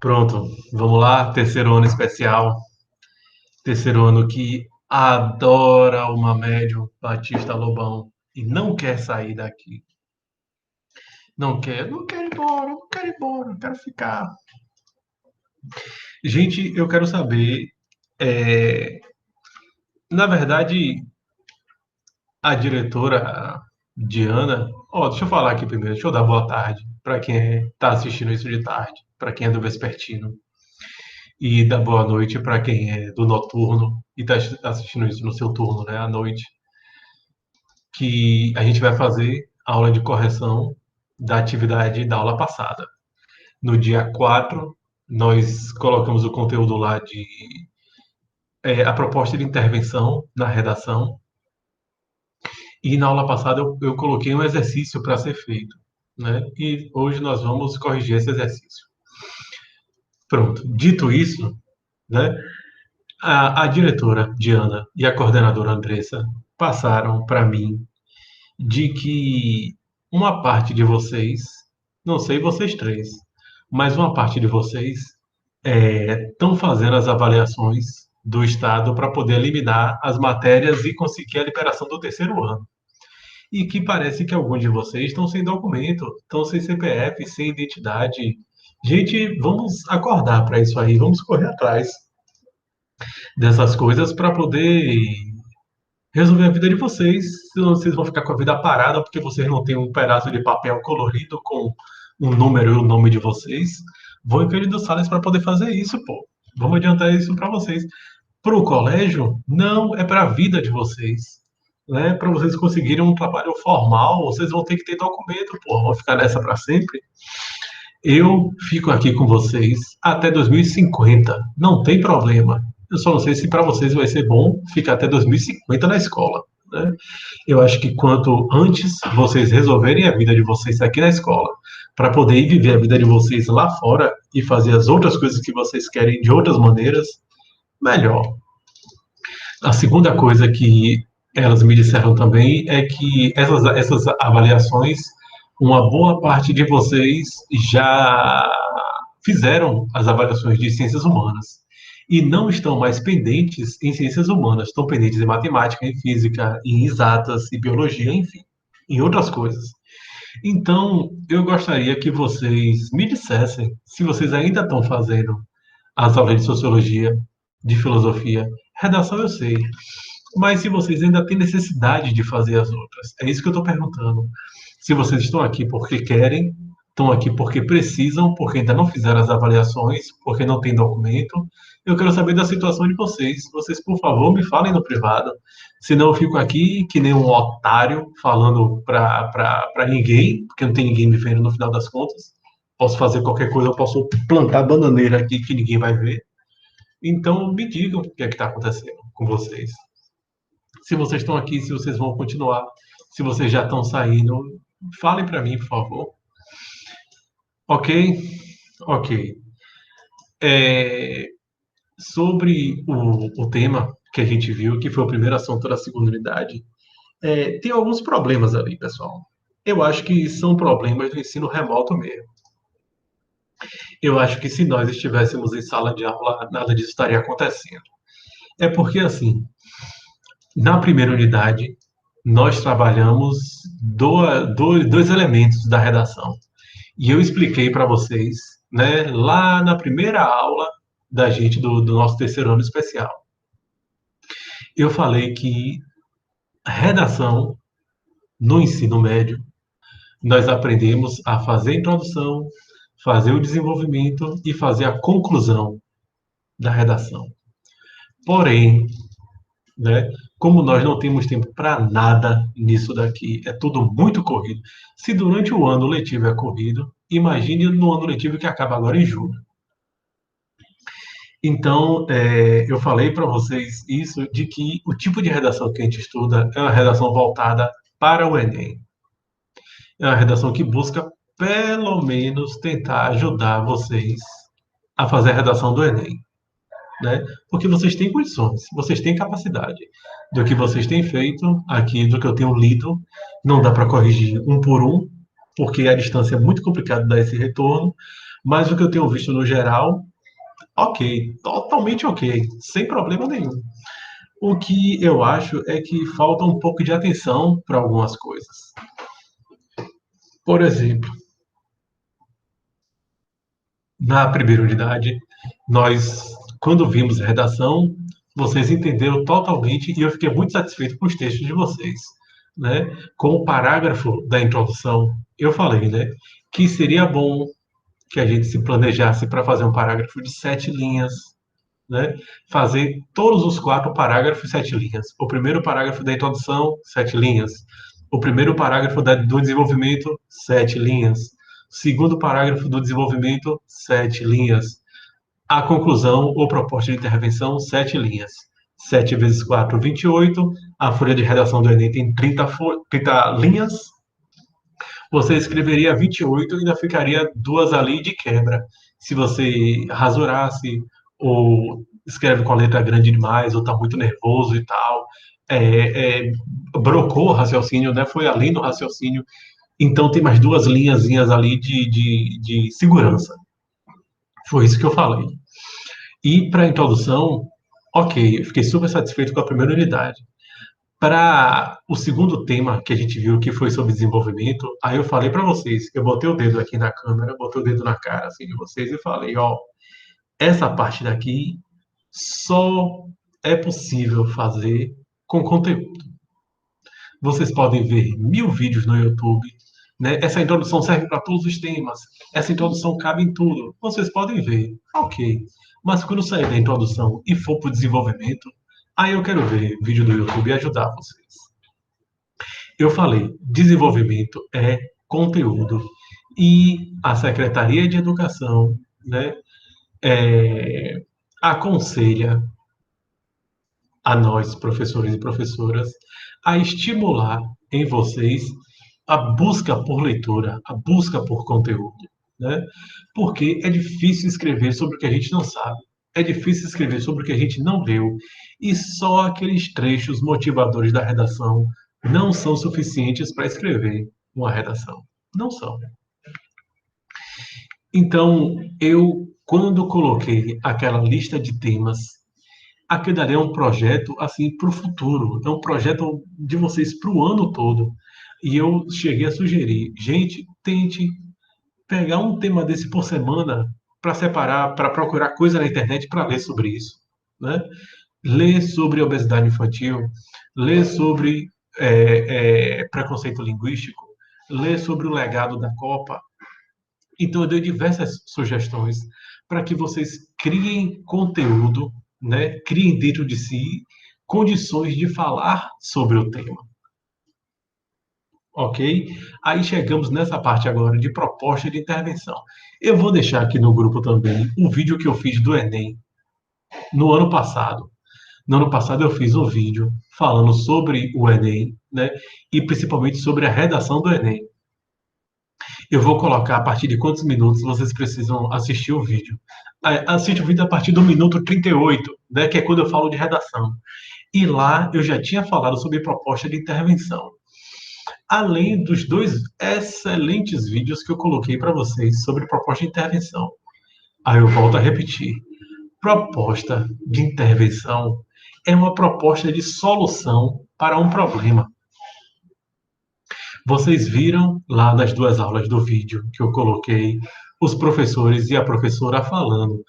Pronto, vamos lá. Terceiro ano especial. Terceiro ano que adora uma médium Batista Lobão e não quer sair daqui. Não quer ir embora, não quero ir embora, não quero ficar. Gente, eu quero saber. é, Na verdade, a diretora Diana. Ó, deixa eu falar aqui primeiro, deixa eu dar boa tarde para quem está assistindo isso de tarde, para quem é do Vespertino. E dar boa noite para quem é do noturno e está assistindo isso no seu turno, né, à noite. Que a gente vai fazer aula de correção da atividade da aula passada. No dia 4 nós colocamos o conteúdo lá de a proposta de intervenção na redação. E na aula passada eu coloquei um exercício para ser feito. Né? E hoje nós vamos corrigir esse exercício. Pronto. Dito isso, né, a diretora Diana e a coordenadora Andressa passaram para mim de que uma parte de vocês, não sei vocês três, mas uma parte de vocês estão fazendo as avaliações do Estado para poder eliminar as matérias e conseguir a liberação do terceiro ano. E que parece que alguns de vocês estão sem documento, estão sem CPF, sem identidade. Gente, vamos acordar para isso aí, vamos correr atrás dessas coisas para poder resolver a vida de vocês. Senão vocês vão ficar com a vida parada porque vocês não têm um pedaço de papel colorido com um número e o nome de vocês. Vão em Cândido Sales para poder fazer isso, pô. Vamos adiantar isso para vocês. Para o colégio, não, é para a vida de vocês. Né? Para vocês conseguirem um trabalho formal, vocês vão ter que ter documento, pô. Vão ficar nessa para sempre. Eu fico aqui com vocês até 2050, não tem problema. Eu só não sei se para vocês vai ser bom ficar até 2050 na escola. Né? Eu acho que quanto antes vocês resolverem a vida de vocês aqui na escola, para poder ir viver a vida de vocês lá fora e fazer as outras coisas que vocês querem de outras maneiras, melhor. A segunda coisa que elas me disseram também é que essas avaliações, uma boa parte de vocês já fizeram as avaliações de ciências humanas e não estão mais pendentes em ciências humanas, estão pendentes em matemática, em física, em exatas, em biologia, enfim, em outras coisas. Então, eu gostaria que vocês me dissessem se vocês ainda estão fazendo as aulas de sociologia, de filosofia, redação eu sei, mas se vocês ainda têm necessidade de fazer as outras, é isso que eu estou perguntando. Se vocês estão aqui porque querem, estão aqui porque precisam, porque ainda não fizeram as avaliações, porque não tem documento, eu quero saber da situação de vocês. Vocês, por favor, me falem no privado. Senão eu fico aqui que nem um otário falando para ninguém, porque não tem ninguém me vendo no final das contas. Posso fazer qualquer coisa, eu posso plantar bananeira aqui que ninguém vai ver. Então, me digam o que é que está acontecendo com vocês. Se vocês estão aqui, se vocês vão continuar, se vocês já estão saindo, falem para mim, por favor. Ok? Ok. É, sobre o tema que a gente viu, que foi o primeiro assunto da segunda unidade, tem alguns problemas ali, pessoal. Eu acho que são problemas do ensino remoto mesmo. Eu acho que se nós estivéssemos em sala de aula, nada disso estaria acontecendo. É porque, assim, na primeira unidade, nós trabalhamos dois elementos da redação. E eu expliquei para vocês, né, lá na primeira aula da gente do nosso terceiro ano especial. Eu falei que redação no ensino médio, nós aprendemos a fazer a introdução, fazer o desenvolvimento e fazer a conclusão da redação. Porém, né, como nós não temos tempo para nada nisso daqui, é tudo muito corrido. Se durante o ano letivo é corrido, imagine no ano letivo que acaba agora em julho. Então, eu falei para vocês isso, de que o tipo de redação que a gente estuda é uma redação voltada para o Enem. É uma redação que busca, pelo menos, tentar ajudar vocês a fazer a redação do Enem. Né? Porque vocês têm condições, vocês têm capacidade. Do que vocês têm feito aqui, do que eu tenho lido, não dá para corrigir um por um, porque a distância é muito complicado dar esse retorno, Mas o que eu tenho visto no geral, ok, totalmente ok, sem problema nenhum. O que eu acho é que falta um pouco de atenção para algumas coisas. Por exemplo, na primeira unidade, nós, quando vimos a redação, vocês entenderam totalmente e eu fiquei muito satisfeito com os textos de vocês, né? Com o parágrafo da introdução, eu falei, né, que seria bom que a gente se planejasse para fazer um parágrafo de 7 linhas, né? Fazer todos os 4 parágrafos 7 linhas. O primeiro parágrafo da introdução, 7 linhas. O primeiro parágrafo do desenvolvimento, 7 linhas. Segundo parágrafo do desenvolvimento, 7 linhas. A conclusão ou proposta de intervenção, 7 linhas. 7 vezes 4, 28. A folha de redação do Enem tem 30 linhas. Você escreveria 28 e ainda ficaria 2 ali de quebra. Se você rasurasse, ou escreve com a letra grande demais, ou está muito nervoso e tal, brocou o raciocínio, né? Foi além do raciocínio. Então tem mais 2 linhazinhas ali de segurança. Foi isso que eu falei. E para a introdução, ok, eu fiquei super satisfeito com a primeira unidade. Para o segundo tema que a gente viu, que foi sobre desenvolvimento, aí eu falei para vocês, eu botei o dedo aqui na câmera, botei o dedo na cara assim de vocês e falei, ó, essa parte daqui só é possível fazer com conteúdo. Vocês podem ver 1000 vídeos no YouTube, né? Essa introdução serve para todos os temas, essa introdução cabe em tudo. Vocês podem ver, ok. Mas quando sair da introdução e for para o desenvolvimento, aí eu quero ver vídeo do YouTube e ajudar vocês. Eu falei, desenvolvimento é conteúdo. E a Secretaria de Educação, né, aconselha a nós, professores e professoras, a estimular em vocês a busca por leitura, a busca por conteúdo, né? Porque é difícil escrever sobre o que a gente não sabe, é difícil escrever sobre o que a gente não leu, e só aqueles trechos motivadores da redação não são suficientes para escrever uma redação. Não são. Então, eu, quando coloquei aquela lista de temas, aquilo ali é um projeto assim para o futuro, é um projeto de vocês para o ano todo. E eu cheguei a sugerir, gente, tente pegar um tema desse por semana para separar, para procurar coisa na internet para ler sobre isso, né? Ler sobre obesidade infantil, ler sobre preconceito linguístico, ler sobre o legado da Copa. Então, eu dei diversas sugestões para que vocês criem conteúdo, né? Criem dentro de si condições de falar sobre o tema. Ok? Aí chegamos nessa parte agora de proposta de intervenção. Eu vou deixar aqui no grupo também um vídeo que eu fiz do Enem no ano passado. No ano passado eu fiz um vídeo falando sobre o Enem, né? E principalmente sobre a redação do Enem. Eu vou colocar a partir de quantos minutos vocês precisam assistir o vídeo. Assiste o vídeo a partir do minuto 38, né, que é quando eu falo de redação. E lá eu já tinha falado sobre proposta de intervenção. Além dos 2 excelentes vídeos que eu coloquei para vocês sobre proposta de intervenção. Aí eu volto a repetir. Proposta de intervenção é uma proposta de solução para um problema. Vocês viram lá nas 2 aulas do vídeo que eu coloquei os professores e a professora falando.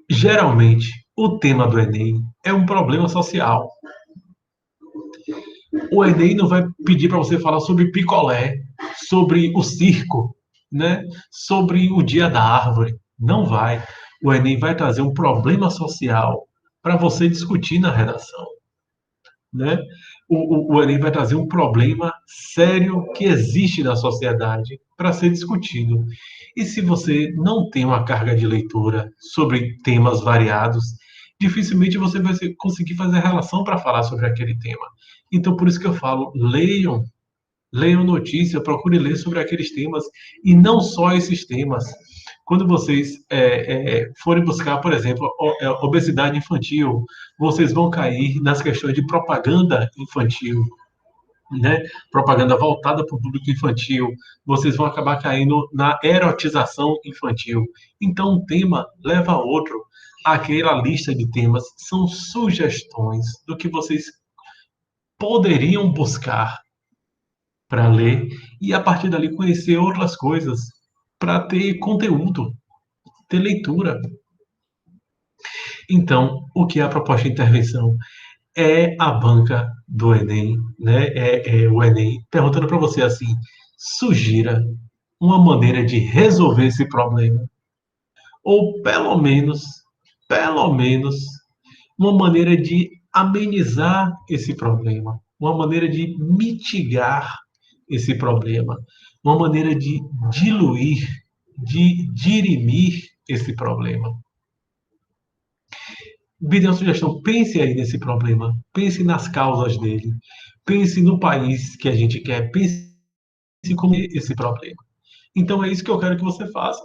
Geralmente, o tema do Enem é um problema social. O Enem não vai pedir para você falar sobre picolé, sobre o circo, né? Sobre o dia da árvore. Não vai. O Enem vai trazer um problema social para você discutir na redação, né? O Enem vai trazer um problema sério que existe na sociedade para ser discutido. E se você não tem uma carga de leitura sobre temas variados, dificilmente você vai conseguir fazer relação para falar sobre aquele tema. Então, por isso que eu falo, leiam notícia, procure ler sobre aqueles temas, e não só esses temas. Quando vocês forem buscar, por exemplo, obesidade infantil, vocês vão cair nas questões de propaganda infantil, né? Propaganda voltada para o público infantil, vocês vão acabar caindo na erotização infantil. Então, um tema leva a outro. Aquela lista de temas são sugestões do que vocês poderiam buscar para ler e, a partir dali, conhecer outras coisas para ter conteúdo, ter leitura. Então, o que é a proposta de intervenção? É a banca do Enem, né? É o Enem perguntando para você assim: sugira uma maneira de resolver esse problema, ou pelo menos, uma maneira de amenizar esse problema, uma maneira de mitigar esse problema, uma maneira de diluir, de dirimir esse problema. Me dê uma sugestão, pense aí nesse problema, pense nas causas dele, pense no país que a gente quer, pense como esse problema. Então é isso que eu quero que você faça.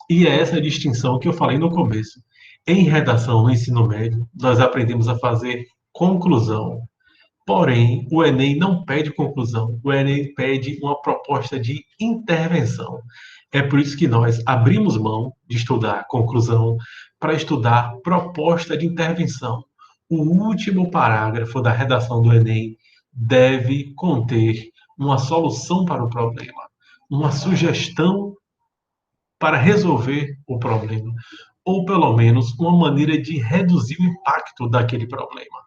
E é essa distinção que eu falei no começo. Em redação no ensino médio, nós aprendemos a fazer conclusão. Porém, o Enem não pede conclusão, o Enem pede uma proposta de intervenção. É por isso que nós abrimos mão de estudar conclusão para estudar proposta de intervenção. O último parágrafo da redação do Enem deve conter uma solução para o problema, uma sugestão para resolver o problema, ou pelo menos uma maneira de reduzir o impacto daquele problema.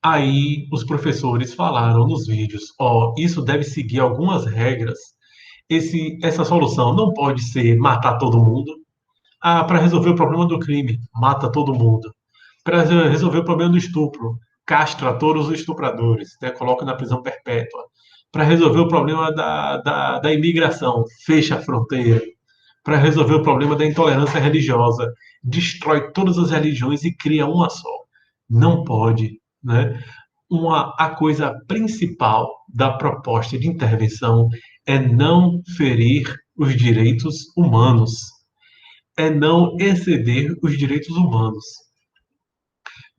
Aí os professores falaram nos vídeos, ó, isso deve seguir algumas regras. Essa solução não pode ser matar todo mundo. Ah, para resolver o problema do crime, mata todo mundo. Para resolver o problema do estupro, castra todos os estupradores, né? Coloca na prisão perpétua. Para resolver o problema da imigração, fecha a fronteira. Para resolver o problema da intolerância religiosa, destrói todas as religiões e cria uma só. Não pode, né? A coisa principal da proposta de intervenção é não ferir os direitos humanos, é não exceder os direitos humanos.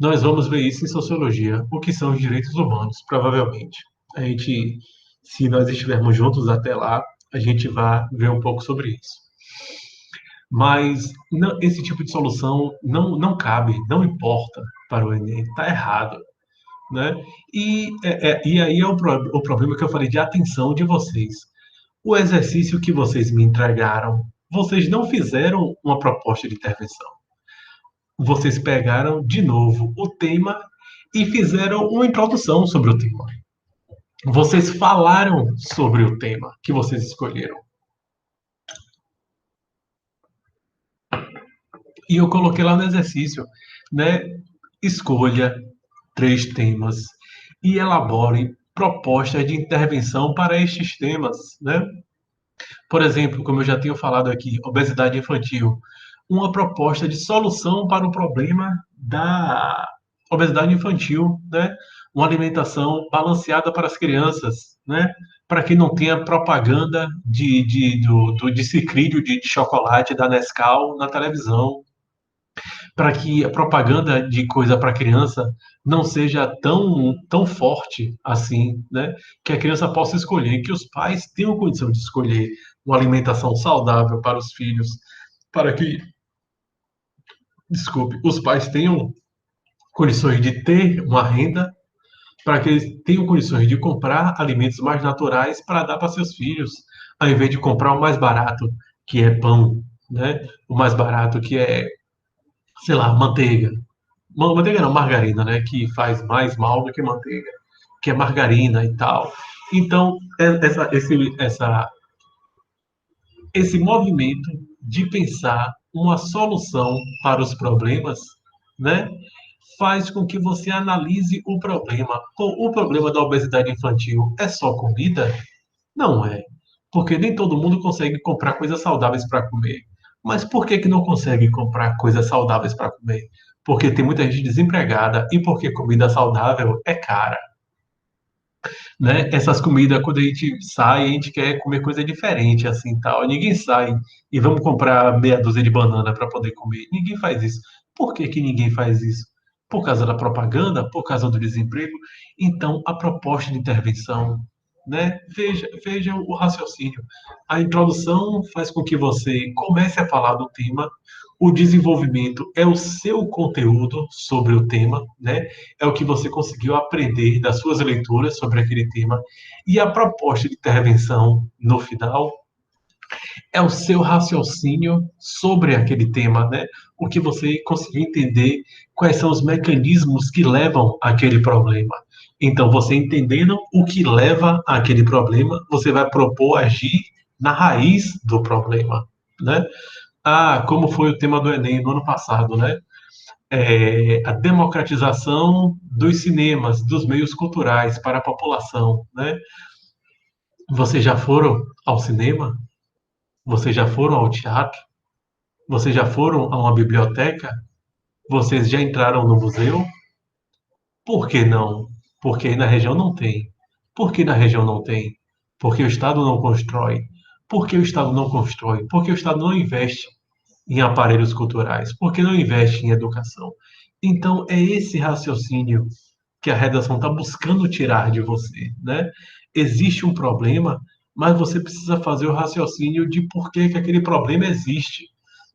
Nós vamos ver isso em sociologia, o que são os direitos humanos, provavelmente. A gente, se nós estivermos juntos até lá, a gente vai ver um pouco sobre isso. Mas não, esse tipo de solução não cabe, não importa para o Enem, está errado. Né? E aí é o problema que eu falei de atenção de vocês. O exercício que vocês me entregaram, vocês não fizeram uma proposta de intervenção. Vocês pegaram de novo o tema e fizeram uma introdução sobre o tema. Vocês falaram sobre o tema que vocês escolheram. E eu coloquei lá no exercício, né? Escolha 3 temas e elabore propostas de intervenção para estes temas, né? Por exemplo, como eu já tenho falado aqui, obesidade infantil, uma proposta de solução para o problema da obesidade infantil, né? Uma alimentação balanceada para as crianças, né? Para que não tenha propaganda do desicrídio de chocolate da Nescau na televisão, para que a propaganda de coisa para criança não seja tão forte assim, né? Que a criança possa escolher, que os pais tenham condição de escolher uma alimentação saudável para os filhos, para que, desculpe, os pais tenham condições de ter uma renda, para que eles tenham condições de comprar alimentos mais naturais para dar para seus filhos, ao invés de comprar o mais barato, que é pão, né? O mais barato que é, sei lá, manteiga. Manteiga não, margarina, né? Que faz mais mal do que manteiga, que é margarina e tal. Então, esse movimento de pensar uma solução para os problemas, né? Faz com que você analise o problema. O problema da obesidade infantil é só comida? Não é. Porque nem todo mundo consegue comprar coisas saudáveis para comer. Mas por que que não consegue comprar coisas saudáveis para comer? Porque tem muita gente desempregada e porque comida saudável é cara, né? Essas comidas, quando a gente sai, a gente quer comer coisa diferente, assim, tal. Ninguém sai e vamos comprar meia dúzia de banana para poder comer. Ninguém faz isso. Por que que ninguém faz isso? por causa da propaganda, por causa do desemprego. Então, a proposta de intervenção, né? Veja o raciocínio. A introdução faz com que você comece a falar do tema. O desenvolvimento é o seu conteúdo sobre o tema, né? É o que você conseguiu aprender das suas leituras sobre aquele tema. E a proposta de intervenção no final é o seu raciocínio sobre aquele tema, né? O que você conseguiu entender, quais são os mecanismos que levam àquele problema. Então, você entendendo o que leva àquele problema, você vai propor agir na raiz do problema, né? Ah, como foi o tema do Enem no ano passado, né? A democratização dos cinemas, dos meios culturais para a população, né? Vocês já foram ao cinema? Vocês já foram ao teatro? Vocês já foram a uma biblioteca? Vocês já entraram no museu? Por que não? Porque aí na região não tem. Por que na região não tem? Porque o Estado não constrói. Por que o Estado não constrói? Porque o Estado não investe em aparelhos culturais. Porque não investe em educação. Então, é esse raciocínio que a redação está buscando tirar de você, né? Existe um problema, mas você precisa fazer o raciocínio de por que aquele problema existe.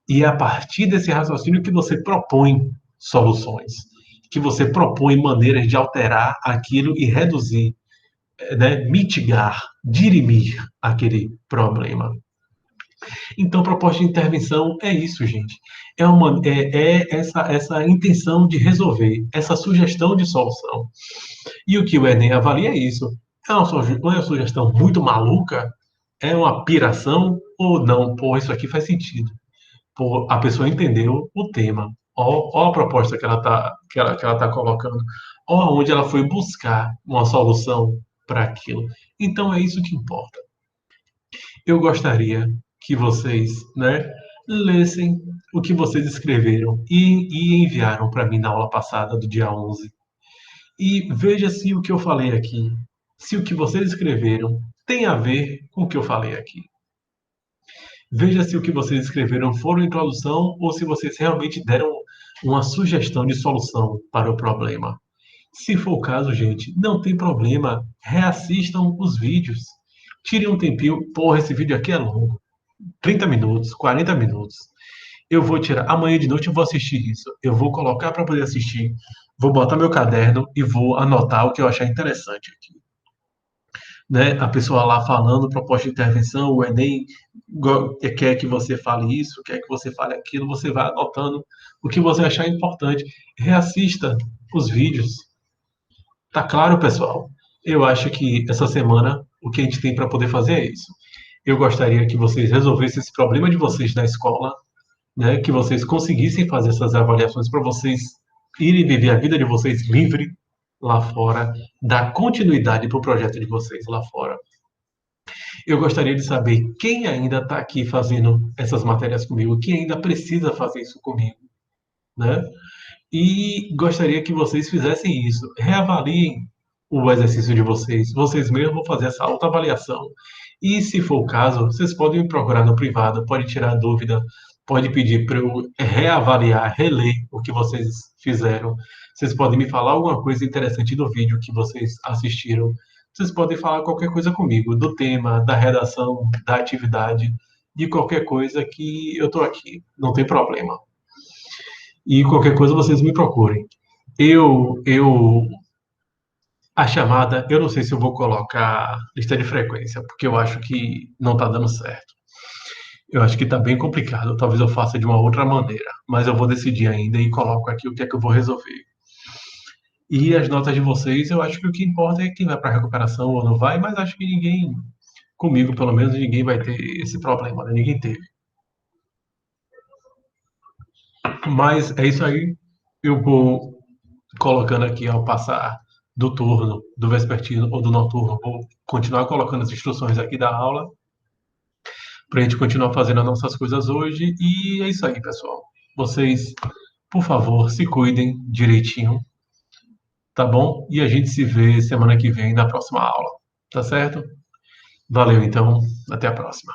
E é a partir desse raciocínio que você propõe soluções, que você propõe maneiras de alterar aquilo e reduzir, né, mitigar, dirimir aquele problema. Então, proposta de intervenção é isso, gente. É essa intenção de resolver, essa sugestão de solução. E o que o Enem avalia é isso. Não é uma sugestão muito maluca? É uma piração? Ou não? Pô, isso aqui faz sentido. Pô, a pessoa entendeu o tema. Ó a proposta que ela tá colocando. Ó onde ela foi buscar uma solução para aquilo. Então é isso que importa. Eu gostaria que vocês, né, lessem o que vocês escreveram e enviaram para mim na aula passada do dia 11. E veja se o que eu falei aqui, se o que vocês escreveram tem a ver com o que eu falei aqui. Veja se o que vocês escreveram foram introdução ou se vocês realmente deram uma sugestão de solução para o problema. Se for o caso, gente, não tem problema. Reassistam os vídeos. Tirem um tempinho. Porra, esse vídeo aqui é longo. 30 minutos, 40 minutos. Eu vou tirar. Amanhã de noite eu vou assistir isso. Eu vou colocar para poder assistir. Vou botar meu caderno e vou anotar o que eu achar interessante aqui, né? A pessoa lá falando proposta de intervenção, o Enem quer que você fale isso, quer que você fale aquilo, você vai anotando o que você achar importante. Reassista os vídeos. Tá claro, pessoal? Eu acho que essa semana o que a gente tem para poder fazer é isso. Eu gostaria que vocês resolvessem esse problema de vocês na escola, né? Que vocês conseguissem fazer essas avaliações para vocês irem viver a vida de vocês livre lá fora, dar continuidade para o projeto de vocês lá fora. Eu gostaria de saber quem ainda está aqui fazendo essas matérias comigo, quem ainda precisa fazer isso comigo, né? E gostaria que vocês fizessem isso. Reavaliem o exercício de vocês. Vocês mesmos vão fazer essa autoavaliação. E, se for o caso, vocês podem me procurar no privado, pode tirar dúvida, pode pedir para eu reavaliar, reler o que vocês fizeram. Vocês podem me falar alguma coisa interessante do vídeo que vocês assistiram. Vocês podem falar qualquer coisa comigo, do tema, da redação, da atividade, de qualquer coisa que eu estou aqui. Não tem problema. E qualquer coisa vocês me procurem. Eu a chamada, eu não sei se eu vou colocar lista de frequência, porque eu acho que não está dando certo. Eu acho que está bem complicado. Talvez eu faça de uma outra maneira, mas eu vou decidir ainda e coloco aqui o que é que eu vou resolver. E as notas de vocês, eu acho que o que importa é quem vai para a recuperação ou não vai, mas acho que ninguém, comigo pelo menos, ninguém vai ter esse problema, né? Ninguém teve. Mas é isso aí. Eu vou colocando aqui ao passar do turno, do vespertino ou do noturno, vou continuar colocando as instruções aqui da aula para a gente continuar fazendo as nossas coisas hoje. E é isso aí, pessoal. Vocês, por favor, se cuidem direitinho, tá bom? E a gente se vê semana que vem na próxima aula, tá certo? Valeu, então. Até a próxima.